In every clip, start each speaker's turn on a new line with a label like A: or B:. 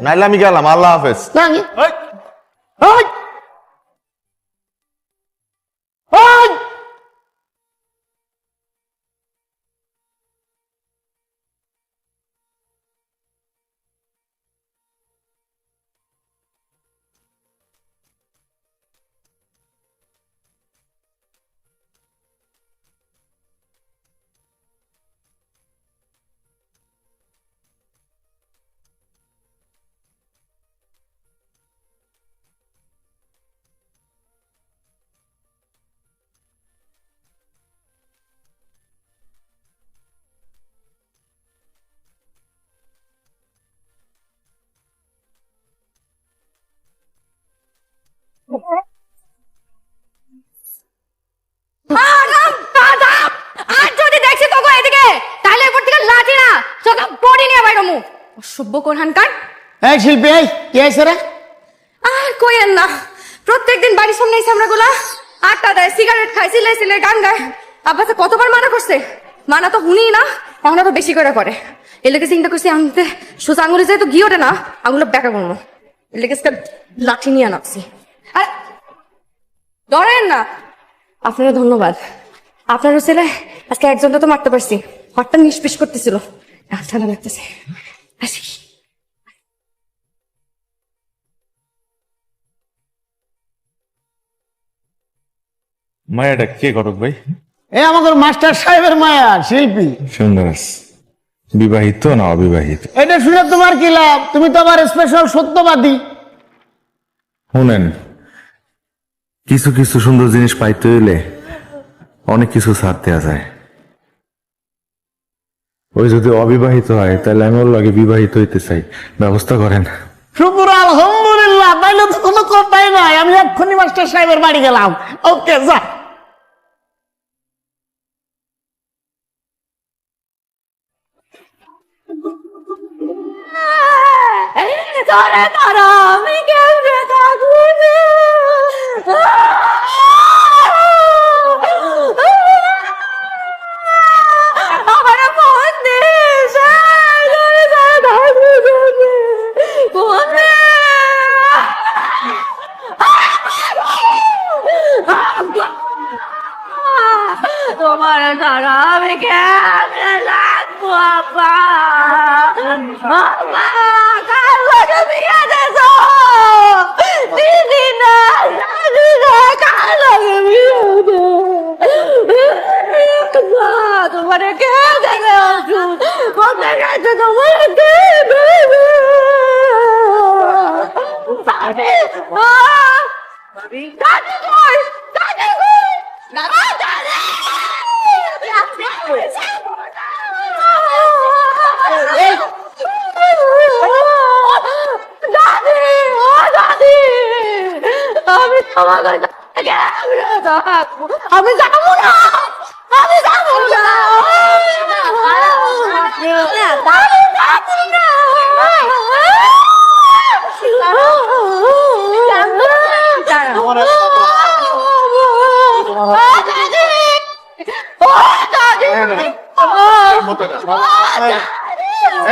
A: নাইলে আমি গেলাম, আল্লাহ হাফেজ।
B: প্রত্যেকদিন বাড়ির সামনে আমরা গুলা আটটা দেয়, সিগারেট খাই, সিলাই সিলাই গান গায়। আব্বাতে কতবার মানা করছে, মানা তো শুনি না, এখন আরো বেশি করে করে। এলাকে চিন্তা করছি আনতে সোজা আঙুলে যেহেতু ঘি ওঠে না, আঙুলো ব্যাকা করবো। এলাকে লাঠি নিয়ে নামছি। আর ধরেন না, আপনারা ধন্যবাদ। আপনারও ছেলে আজকে একজনটা তো মারতে পারছি, হঠাৎ নিষ্পিস করতেছিল, ঠান্ডা লাগতেছে। আসি
A: মায়াটা কে ঘটক ভাই?
C: এ আমাদের মাস্টার সাহেবের মায়া, শিল্পী।
A: সুন্দর। বিবাহিত না অবিবাহিত?
C: এটা শুনে তোমার কি লাভ? তুমি তো আমার স্পেশাল সত্যবাদী।
A: শুনেন, কিছু কিছু সুন্দর জিনিস পাইতে হইলে অনেক কিছু ছাড় দেওয়া যায়। ওই যদি অবিবাহিত হয় তাহলে আমি ওর লাগে বিবাহিত হইতে চাই, ব্যবস্থা করেন।
C: শুকুর আলহামদুলিল্লাহ, তাইলে তো কোনো কথাই নাই। আমি এক্ষুনি মাস্টার সাহেবের বাড়ি গেলাম। ওকে, যা।
B: আমি কেমনে থাকবো না? আমার ফোন দিস, তোমার তারা আমি কেমনে লাগবো? আপা কার লাগে বিয়ে দেছ? দিদি না, দাদি না, কার লাগে বিয়ে তোমার কে দেবে ওষুধ? কোথায় গেছে তোমার দেবে? দাদি কই? দাদি কই? আমি তোমাকে আমি যাবো না, আমি যাবো না,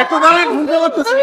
C: একটু দাঁড়ান, ঘুরতে করতেছি।